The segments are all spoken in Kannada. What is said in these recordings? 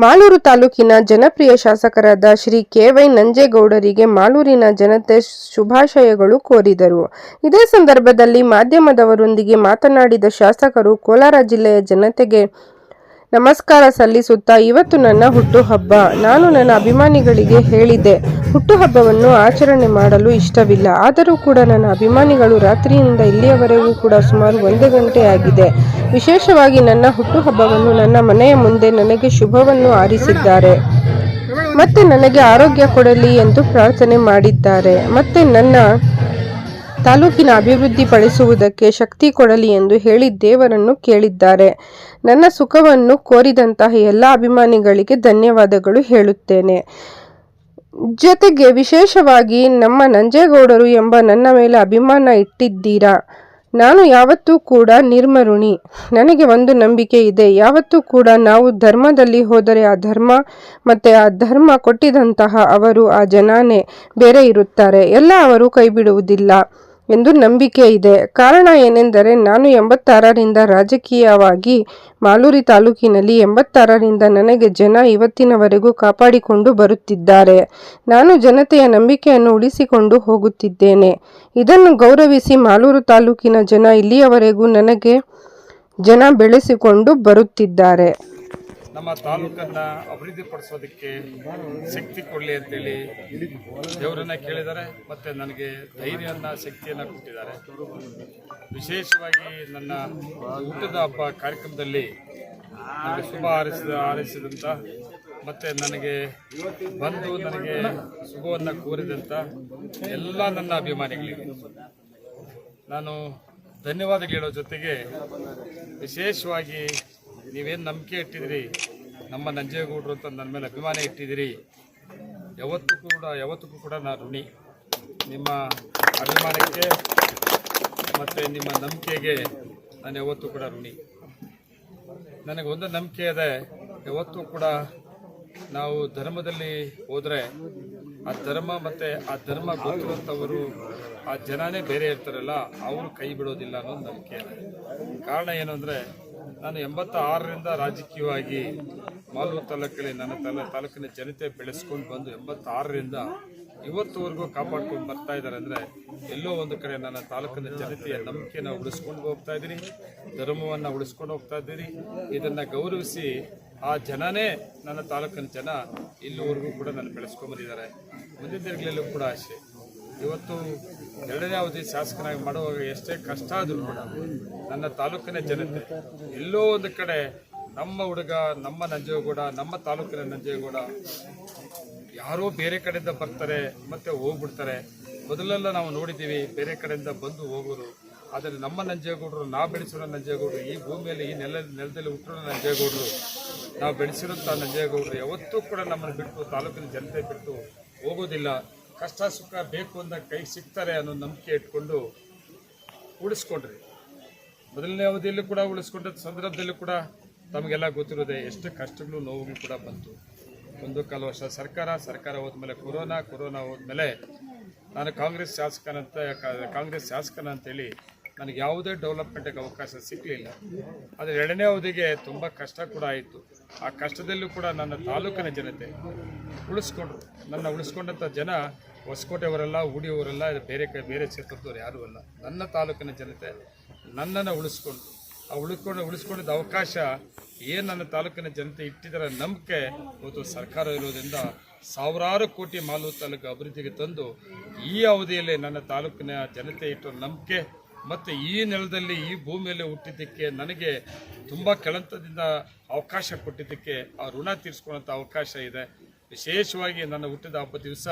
ಮಾಲೂರು ತಾಲೂಕಿನ ಜನಪ್ರಿಯ ಶಾಸಕರಾದ ಶ್ರೀ ಕೆ.ವೈ. ನಂಜೇಗೌಡರಿಗೆ ಮಾಲೂರಿನ ಜನತೆ ಶುಭಾಶಯಗಳು ಕೋರಿದರು. ಇದೇ ಸಂದರ್ಭದಲ್ಲಿ ಮಾಧ್ಯಮದವರೊಂದಿಗೆ ಮಾತನಾಡಿದ ಶಾಸಕರು, ಕೋಲಾರ ಜಿಲ್ಲೆಯ ಜನತೆಗೆ ನಮಸ್ಕಾರ ಸಲ್ಲಿಸುತ್ತಾ, ಇವತ್ತು ನನ್ನ ಹುಟ್ಟುಹಬ್ಬ. ನಾನು ನನ್ನ ಅಭಿಮಾನಿಗಳಿಗೆ ಹೇಳಿದ್ದೆ, ಹುಟ್ಟುಹಬ್ಬವನ್ನು ಆಚರಣೆ ಮಾಡಲು ಇಷ್ಟವಿಲ್ಲ. ಆದರೂ ಕೂಡ ನನ್ನ ಅಭಿಮಾನಿಗಳು ರಾತ್ರಿಯಿಂದ ಇಲ್ಲಿಯವರೆಗೂ ಕೂಡ ಸುಮಾರು 1 ಗಂಟೆ ಆಗಿದೆ. ವಿಶೇಷವಾಗಿ ನನ್ನ ಹುಟ್ಟುಹಬ್ಬವನ್ನು ನನ್ನ ಮನೆಯ ಮುಂದೆ ನನಗೆ ಶುಭವನ್ನು ಹಾರೈಸಿದ್ದಾರೆ. ಮತ್ತೆ ನನಗೆ ಆರೋಗ್ಯ ಕೊಡಲಿ ಎಂದು ಪ್ರಾರ್ಥನೆ ಮಾಡಿದ್ದಾರೆ. ಮತ್ತೆ ನನ್ನ ತಾಲೂಕಿನ ಅಭಿವೃದ್ಧಿ ಪಡಿಸುವುದಕ್ಕೆ ಶಕ್ತಿ ಕೊಡಲಿ ಎಂದು ಹೇಳಿ ದೇವರನ್ನು ಕೇಳಿದ್ದಾರೆ. ನನ್ನ ಸುಖವನ್ನು ಕೋರಿದಂತಹ ಎಲ್ಲ ಅಭಿಮಾನಿಗಳಿಗೆ ಧನ್ಯವಾದಗಳು ಹೇಳುತ್ತೇನೆ. ಜೊತೆಗೆ ವಿಶೇಷವಾಗಿ ನಮ್ಮ ನಂಜೇಗೌಡರು ಎಂಬ ನನ್ನ ಮೇಲೆ ಅಭಿಮಾನ ಇಟ್ಟಿದ್ದೀರಾ. ನಾನು ಯಾವತ್ತೂ ಕೂಡ ನಿರ್ಮರುಣಿ. ನನಗೆ ಒಂದು ನಂಬಿಕೆ ಇದೆ, ಯಾವತ್ತೂ ಕೂಡ ನಾವು ಧರ್ಮದಲ್ಲಿ ಹೋದರೆ ಆ ಧರ್ಮ ಮತ್ತೆ ಆ ಧರ್ಮ ಕೊಟ್ಟಿದಂತಹ ಅವರು, ಆ ಜನನೇ ಬೇರೆ ಇರುತ್ತಾರೆ, ಎಲ್ಲ ಅವರು ಕೈ ಬಿಡುವುದಿಲ್ಲ ಎಂದು ನಂಬಿಕೆ ಇದೆ. ಕಾರಣ ಏನೆಂದರೆ, ನಾನು 86ರಿಂದ ರಾಜಕೀಯವಾಗಿ ಮಾಲೂರು ತಾಲೂಕಿನಲ್ಲಿ 86ರಿಂದ ನನಗೆ ಜನ ಇವತ್ತಿನವರೆಗೂ ಕಾಪಾಡಿಕೊಂಡು ಬರುತ್ತಿದ್ದಾರೆ. ನಾನು ಜನತೆಯ ನಂಬಿಕೆಯನ್ನು ಉಳಿಸಿಕೊಂಡು ಹೋಗುತ್ತಿದ್ದೇನೆ. ಇದನ್ನು ಗೌರವಿಸಿ ಮಾಲೂರು ತಾಲೂಕಿನ ಜನ ಇಲ್ಲಿಯವರೆಗೂ ನನಗೆ ಜನ ಬೆಳೆಸಿಕೊಂಡು ಬರುತ್ತಿದ್ದಾರೆ. ನಮ್ಮ ತಾಲೂಕನ್ನು ಅಭಿವೃದ್ಧಿಪಡಿಸೋದಕ್ಕೆ ಶಕ್ತಿ ಕೊಡಲಿ ಅಂತೇಳಿ ದೇವರನ್ನ ಕೇಳಿದ್ದಾರೆ. ಮತ್ತು ನನಗೆ ಧೈರ್ಯವನ್ನು ಶಕ್ತಿಯನ್ನು ಕೊಟ್ಟಿದ್ದಾರೆ. ವಿಶೇಷವಾಗಿ ನನ್ನ ಹುಟ್ಟದ ಹಬ್ಬ ಕಾರ್ಯಕ್ರಮದಲ್ಲಿ ನನಗೆ ಶುಭ ಹಾರೈಸಿದಂಥ ಮತ್ತು ನನಗೆ ಬಂದು ನನಗೆ ಶುಭವನ್ನು ಕೋರಿದಂಥ ಎಲ್ಲ ನನ್ನ ಅಭಿಮಾನಿಗಳಿಗೆ ನಾನು ಧನ್ಯವಾದ ಹೇಳೋ ಜೊತೆಗೆ, ವಿಶೇಷವಾಗಿ ನೀವೇನು ನಂಬಿಕೆ ಇಟ್ಟಿದ್ದೀರಿ, ನಮ್ಮ ನಂಜೇಗೌಡರು ಅಂತ ನನ್ನ ಮೇಲೆ ಅಭಿಮಾನ ಇಟ್ಟಿದ್ದೀರಿ, ಯಾವತ್ತೂ ಕೂಡ ನಾನು ಋಣಿ. ನಿಮ್ಮ ಅಭಿಮಾನಕ್ಕೆ ಮತ್ತು ನಿಮ್ಮ ನಂಬಿಕೆಗೆ ನಾನು ಯಾವತ್ತೂ ಕೂಡ ಋಣಿ. ನನಗೆ ಒಂದು ನಂಬಿಕೆ ಇದೆ, ಯಾವತ್ತೂ ಕೂಡ ನಾವು ಧರ್ಮದಲ್ಲಿ ಹೋದರೆ ಆ ಧರ್ಮ ಮತ್ತು ಆ ಧರ್ಮ ಗೊತ್ತಿರುವಂಥವರು, ಆ ಜನನೇ ಬೇರೆ ಇರ್ತಾರಲ್ಲ, ಅವರು ಕೈ ಬಿಡೋದಿಲ್ಲ ಅನ್ನೋದು ನಂಬಿಕೆ ಇದೆ. ಕಾರಣ ಏನು ಅಂದರೆ, ನಾನು 86ರಿಂದ ರಾಜಕೀಯವಾಗಿ ಮಾಲೂರು ತಾಲೂಕಲ್ಲಿ ನನ್ನ ತಾಲೂಕಿನ ಜನತೆ ಬೆಳೆಸ್ಕೊಂಡು ಬಂದು 86ರಿಂದ ಇವತ್ತುವರೆಗೂ ಕಾಪಾಡ್ಕೊಂಡು ಬರ್ತಾ ಇದ್ದಾರೆ. ಅಂದರೆ ಎಲ್ಲೋ ಒಂದು ಕಡೆ ನನ್ನ ತಾಲೂಕಿನ ಜನತೆಯ ನಂಬಿಕೆಯನ್ನು ಉಳಿಸ್ಕೊಂಡು ಹೋಗ್ತಾ ಇದ್ದೀನಿ, ಧರ್ಮವನ್ನು ಉಳಿಸ್ಕೊಂಡು ಹೋಗ್ತಾ ಇದ್ದೀನಿ. ಇದನ್ನು ಗೌರವಿಸಿ ಆ ಜನನೇ, ನನ್ನ ತಾಲೂಕಿನ ಜನ ಇಲ್ಲಿವರೆಗೂ ಕೂಡ ನಾನು ಬೆಳೆಸ್ಕೊಂಡ್ಬಂದಿದ್ದಾರೆ. ಮುಂದಿನ ದಿನಗಳಲ್ಲೂ ಕೂಡ ಅಷ್ಟೇ. ಇವತ್ತು 2ನೇ ಅವಧಿ ಶಾಸಕನಾಗಿ ಮಾಡುವಾಗ ಎಷ್ಟೇ ಕಷ್ಟ ಆದರೂ ಕೂಡ ನನ್ನ ತಾಲೂಕಿನ ಜನತೆ ಎಲ್ಲೋ ಒಂದು ಕಡೆ ನಮ್ಮ ಹುಡುಗ, ನಮ್ಮ ನಂಜೇಗೌಡ, ನಮ್ಮ ತಾಲೂಕಿನ ನಂಜೇಗೌಡ ಯಾರೋ ಬೇರೆ ಕಡೆಯಿಂದ ಬರ್ತಾರೆ ಮತ್ತು ಹೋಗ್ಬಿಡ್ತಾರೆ. ಮೊದಲೆಲ್ಲ ನಾವು ನೋಡಿದ್ದೀವಿ ಬೇರೆ ಕಡೆಯಿಂದ ಬಂದು ಹೋಗೋರು. ಆದರೆ ನಮ್ಮ ನಂಜೇಗೌಡರು, ನಾವು ಬೆಳೆಸಿರೋ ನಂಜೇಗೌಡರು, ಈ ಭೂಮಿಯಲ್ಲಿ ಈ ನೆಲದಲ್ಲಿ ಹುಟ್ಟಿರೋ ನಂಜೇಗೌಡರು, ನಾವು ಬೆಳೆಸಿರೋಂಥ ನಂಜೇಗೌಡರು ಯಾವತ್ತೂ ಕೂಡ ನಮ್ಮನ್ನು ಬಿಟ್ಟು, ತಾಲೂಕಿನ ಜನತೆ ಬಿಟ್ಟು ಹೋಗೋದಿಲ್ಲ. ಕಷ್ಟ ಸುಖ ಬೇಕು ಅಂದಾಗ ಕೈ ಸಿಗ್ತಾರೆ ಅನ್ನೋ ನಂಬಿಕೆ ಇಟ್ಕೊಂಡು ಉಳಿಸ್ಕೊಂಡ್ರಿ. ಮೊದಲನೇ ಅವಧಿಯಲ್ಲೂ ಕೂಡ ಉಳಿಸ್ಕೊಂಡ ಸಂದರ್ಭದಲ್ಲೂ ಕೂಡ ತಮಗೆಲ್ಲ ಗೊತ್ತಿರೋದೆ, ಎಷ್ಟು ಕಷ್ಟಗಳು ನೋವುಗಳು ಕೂಡ ಬಂತು. 1 ವರ್ಷ ಸರ್ಕಾರ ಹೋದ್ಮೇಲೆ ಕೊರೋನಾ ಹೋದ್ಮೇಲೆ ನಾನು ಕಾಂಗ್ರೆಸ್ ಶಾಸಕನ ಅಂತೇಳಿ ನನಗೆ ಯಾವುದೇ ಡೆವಲಪ್ಮೆಂಟಿಗೆ ಅವಕಾಶ ಸಿಗಲಿಲ್ಲ. ಆದರೆ 2ನೇ ಅವಧಿಗೆ ತುಂಬ ಕಷ್ಟ ಕೂಡ ಆಯಿತು. ಆ ಕಷ್ಟದಲ್ಲೂ ಕೂಡ ನನ್ನ ತಾಲೂಕಿನ ಜನತೆ ಉಳಿಸ್ಕೊಂಡ್ರು. ನನ್ನ ಉಳಿಸ್ಕೊಂಡಂಥ ಜನ ಹೊಸಕೋಟೆಯವರೆಲ್ಲ, ಊಡಿಯವರೆಲ್ಲ, ಬೇರೆ ಕ್ಷೇತ್ರದವ್ರು ಯಾರೂ ಅಲ್ಲ. ನನ್ನ ತಾಲೂಕಿನ ಜನತೆ ನನ್ನನ್ನು ಉಳಿಸ್ಕೊಂಡಿದ್ದ ಅವಕಾಶ ಏನು ನನ್ನ ತಾಲೂಕಿನ ಜನತೆ ಇಟ್ಟಿದ್ದರ ನಂಬಿಕೆ ಇವತ್ತು ಸರ್ಕಾರ ಇರೋದ್ರಿಂದ ಸಾವಿರಾರು ಕೋಟಿ ಮಾಲೂರು ತಾಲೂಕು ಅಭಿವೃದ್ಧಿಗೆ ತಂದು ಈ ಅವಧಿಯಲ್ಲಿ ನನ್ನ ತಾಲೂಕಿನ ಜನತೆ ಇಟ್ಟಿರೋ ನಂಬಿಕೆ ಮತ್ತು ಈ ನೆಲದಲ್ಲಿ, ಈ ಭೂಮಿಯಲ್ಲಿ ಹುಟ್ಟಿದ್ದಕ್ಕೆ ನನಗೆ ತುಂಬ ಕೆಳಂತದಿಂದ ಅವಕಾಶ ಕೊಟ್ಟಿದ್ದಕ್ಕೆ ಆ ಋಣ ತೀರಿಸ್ಕೊಳ್ಳೋಂಥ ಅವಕಾಶ ಇದೆ. ವಿಶೇಷವಾಗಿ ನನ್ನ ಹುಟ್ಟಿದ ಹಬ್ಬದ ದಿವಸ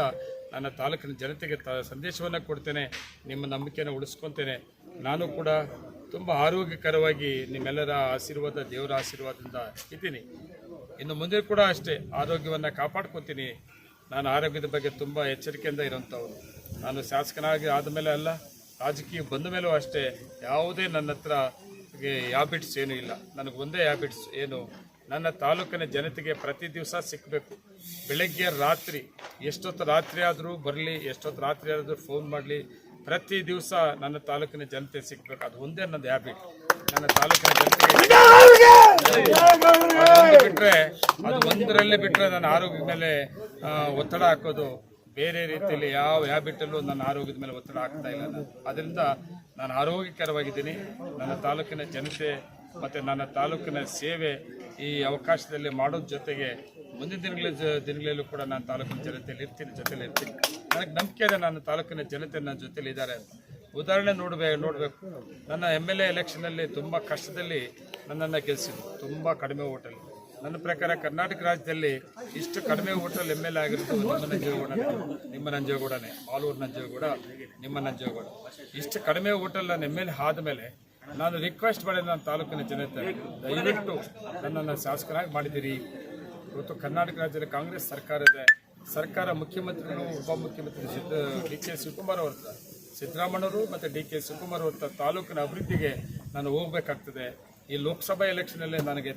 ನನ್ನ ತಾಲೂಕಿನ ಜನತೆಗೆ ಸಂದೇಶವನ್ನು ಕೊಡ್ತೇನೆ, ನಿಮ್ಮ ನಂಬಿಕೆಯನ್ನು ಉಳಿಸ್ಕೊತೇನೆ. ನಾನು ಕೂಡ ತುಂಬ ಆರೋಗ್ಯಕರವಾಗಿ ನಿಮ್ಮೆಲ್ಲರ ಆಶೀರ್ವಾದ, ದೇವರ ಆಶೀರ್ವಾದದಿಂದ ಇದ್ದೀನಿ. ಇನ್ನು ಮುಂದೆ ಕೂಡ ಅಷ್ಟೇ ಆರೋಗ್ಯವನ್ನು ಕಾಪಾಡ್ಕೊತೀನಿ. ನಾನು ಆರೋಗ್ಯದ ಬಗ್ಗೆ ತುಂಬ ಎಚ್ಚರಿಕೆಯಿಂದ ಇರೋಂಥವ್ರು. ನಾನು ಶಾಸಕನಾಗಿ ಆದಮೇಲೆ ಅಲ್ಲ, ರಾಜಕೀಯ ಬಂದ ಮೇಲೂ ಅಷ್ಟೇ ಯಾವುದೇ ನನ್ನ ಹತ್ರ ಹ್ಯಾಬಿಟ್ಸ್ ಏನೂ ಇಲ್ಲ. ನನಗೆ ಒಂದೇ ಹ್ಯಾಬಿಟ್ಸ್ ಏನು, ನನ್ನ ತಾಲೂಕಿನ ಜನತೆಗೆ ಪ್ರತಿ ದಿವಸ ಸಿಕ್ಕಬೇಕು. ಬೆಳಗ್ಗೆ ರಾತ್ರಿ, ಎಷ್ಟೊತ್ತು ರಾತ್ರಿ ಆದರೂ ಬರಲಿ, ಎಷ್ಟೊತ್ತು ರಾತ್ರಿ ಆದರೂ ಫೋನ್ ಮಾಡಲಿ, ಪ್ರತಿ ದಿವಸ ನನ್ನ ತಾಲೂಕಿನ ಜನತೆ ಸಿಗಬೇಕು. ಅದು ಒಂದೇ ನನ್ನ ಹ್ಯಾಬಿಟ್. ನನ್ನ ತಾಲೂಕಿನ ಜನತೆಗೆ ಬಿಟ್ಟರೆ ಅದು ಒಂದರಲ್ಲಿ ಬಿಟ್ಟರೆ ನನ್ನ ಆರೋಗ್ಯದ ಮೇಲೆ ಒತ್ತಡ ಹಾಕೋದು ಬೇರೆ ರೀತಿಯಲ್ಲಿ ಯಾವ ಹ್ಯಾಬಿಟಲ್ಲೂ ನನ್ನ ಆರೋಗ್ಯದ ಮೇಲೆ ಒತ್ತಡ ಹಾಕ್ತಾ ಇಲ್ಲ ನಾನು. ಅದರಿಂದ ನಾನು ಆರೋಗ್ಯಕರವಾಗಿದ್ದೀನಿ. ನನ್ನ ತಾಲೂಕಿನ ಜನತೆ ಮತ್ತು ನನ್ನ ತಾಲೂಕಿನ ಸೇವೆ ಈ ಅವಕಾಶದಲ್ಲಿ ಮಾಡೋದ್ರ ಜೊತೆಗೆ ಮುಂದಿನ ದಿನಗಳಲ್ಲೂ ಕೂಡ ನಾನು ತಾಲೂಕಿನ ಜೊತೆಯಲ್ಲಿ ಇರ್ತೀನಿ. ನನಗೆ ನಂಬಿಕೆ ಇದೆ ನನ್ನ ತಾಲೂಕಿನ ಜನತೆ ನನ್ನ ಜೊತೆಲಿ ಇದ್ದಾರೆ ಅಂತ. ಉದಾಹರಣೆ ನೋಡಬೇಕು. ನನ್ನ MLA ಎಲೆಕ್ಷನಲ್ಲಿ ತುಂಬ ಕಷ್ಟದಲ್ಲಿ ನನ್ನನ್ನು ಗೆಲ್ಲಿಸಿದ್ರು, ತುಂಬ ಕಡಿಮೆ ಓಟಲ್ಲಿ. ನನ್ನ ಪ್ರಕಾರ ಕರ್ನಾಟಕ ರಾಜ್ಯದಲ್ಲಿ ಇಷ್ಟು ಕಡಿಮೆ ಓಟಲ್ಲಿ MLA ಆಗಿರೋದು ನಿಮ್ಮ ನಂಜೇಗೌಡನೇ, ಆಲೂರು ನಂಜೇಗೌಡ, ನಿಮ್ಮ ನಂಜೇಗೌಡ. ಇಷ್ಟು ಕಡಿಮೆ ಓಟಲ್ಲಿ ನಾನು MLA ಆದಮೇಲೆ ನಾನು ರಿಕ್ವೆಸ್ಟ್ ಮಾಡಿದ ನನ್ನ ತಾಲೂಕಿನ ಜನತೆ, ದಯವಿಟ್ಟು ನನ್ನನ್ನು ಶಾಸಕರಾಗಿ ಮಾಡಿದ್ದೀರಿ. ಇವತ್ತು ಕರ್ನಾಟಕ ರಾಜ್ಯದಲ್ಲಿ ಕಾಂಗ್ರೆಸ್ ಸರ್ಕಾರ ಇದೆ. ಸರ್ಕಾರ ಮುಖ್ಯಮಂತ್ರಿಗಳು, ಉಪಮುಖ್ಯಮಂತ್ರಿ DK ಶಿವಕುಮಾರ್ ಅವ್ರ, ಸಿದ್ದರಾಮಣ್ಣವರು ಮತ್ತು DK ಶಿವಕುಮಾರ್ ಅವ್ರ ತಾಲೂಕಿನ ಅಭಿವೃದ್ಧಿಗೆ ನಾನು ಹೋಗಬೇಕಾಗ್ತದೆ. ಈ ಲೋಕಸಭಾ ಎಲೆಕ್ಷನಲ್ಲಿ ನನಗೆ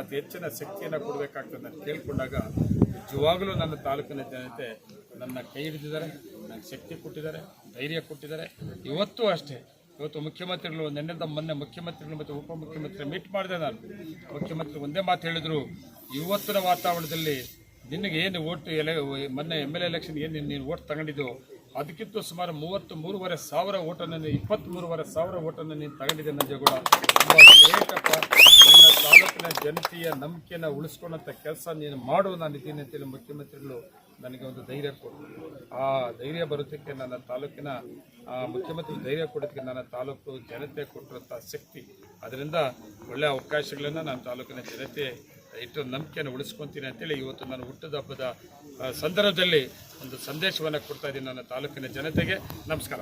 ಅತಿ ಹೆಚ್ಚಿನ ಶಕ್ತಿಯನ್ನು ಕೊಡಬೇಕಾಗ್ತದೆ ಅಂತ ಕೇಳಿಕೊಂಡಾಗ ನಿಜವಾಗಲೂ ನನ್ನ ತಾಲೂಕಿನ ಜನತೆ ನನ್ನ ಕೈ ಹಿಡಿದಿದ್ದಾರೆ, ನನಗೆ ಶಕ್ತಿ ಕೊಟ್ಟಿದ್ದಾರೆ, ಧೈರ್ಯ ಕೊಟ್ಟಿದ್ದಾರೆ. ಇವತ್ತು ಅಷ್ಟೇ, ಇವತ್ತು ಮುಖ್ಯಮಂತ್ರಿಗಳು ಮೊನ್ನೆ ಮುಖ್ಯಮಂತ್ರಿಗಳು ಮತ್ತು ಉಪಮುಖ್ಯಮಂತ್ರಿ ಮೀಟ್ ಮಾಡಿದೆ ನಾನು. ಮುಖ್ಯಮಂತ್ರಿ ಒಂದೇ ಮಾತು ಹೇಳಿದರು, ಇವತ್ತಿನ ವಾತಾವರಣದಲ್ಲಿ ನಿನಗೆ ಏನು ಓಟ್ ಮೊನ್ನೆ MLA ಎಲೆಕ್ಷನ್ ಏನು ನೀನು ಓಟ್ ತಗೊಂಡಿದ್ದು ಅದಕ್ಕಿಂತ ಸುಮಾರು 33,500 ಓಟನ್ನು 23,500 ಓಟನ್ನು ನೀನು ತಗೊಂಡಿದ್ದೆ ನಂಜೇಗೌಡ. ತುಂಬ ಗ್ರೇಟಪ್ಪ. ನಿನ್ನ ತಾಲೂಕಿನ ಜನತೆಯ ನಂಬಿಕೆಯನ್ನು ಉಳಿಸ್ಕೊಂಡಂಥ ಕೆಲಸ ನೀನು ಮಾಡು, ನಾನು ಇದ್ದೀನಿ ಅಂತೇಳಿ ಮುಖ್ಯಮಂತ್ರಿಗಳು ನನಗೆ ಒಂದು ಧೈರ್ಯ ಕೊಟ್ಟರು. ಆ ಧೈರ್ಯ ಬರೋದಕ್ಕೆ ನನ್ನ ತಾಲೂಕಿನ ಮುಖ್ಯಮಂತ್ರಿ ಧೈರ್ಯ ಕೊಡೋದಕ್ಕೆ ನನ್ನ ತಾಲೂಕು ಜನತೆ ಕೊಟ್ಟಿರುವಂಥ ಶಕ್ತಿ. ಅದರಿಂದ ಒಳ್ಳೆಯ ಅವಕಾಶಗಳನ್ನು ನನ್ನ ತಾಲೂಕಿನ ಜನತೆ ಇಟ್ಟು ನಂಬಿಕೆಯನ್ನು ಉಳಿಸ್ಕೊತೀನಿ ಅಂತೇಳಿ ಇವತ್ತು ನಾನು ಹುಟ್ಟದ ಹಬ್ಬದ ಸಂದರ್ಭದಲ್ಲಿ ಒಂದು ಸಂದೇಶವನ್ನು ಕೊಡ್ತಾ ಇದ್ದೀನಿ ನನ್ನ ತಾಲೂಕಿನ ಜನತೆಗೆ. ನಮಸ್ಕಾರ.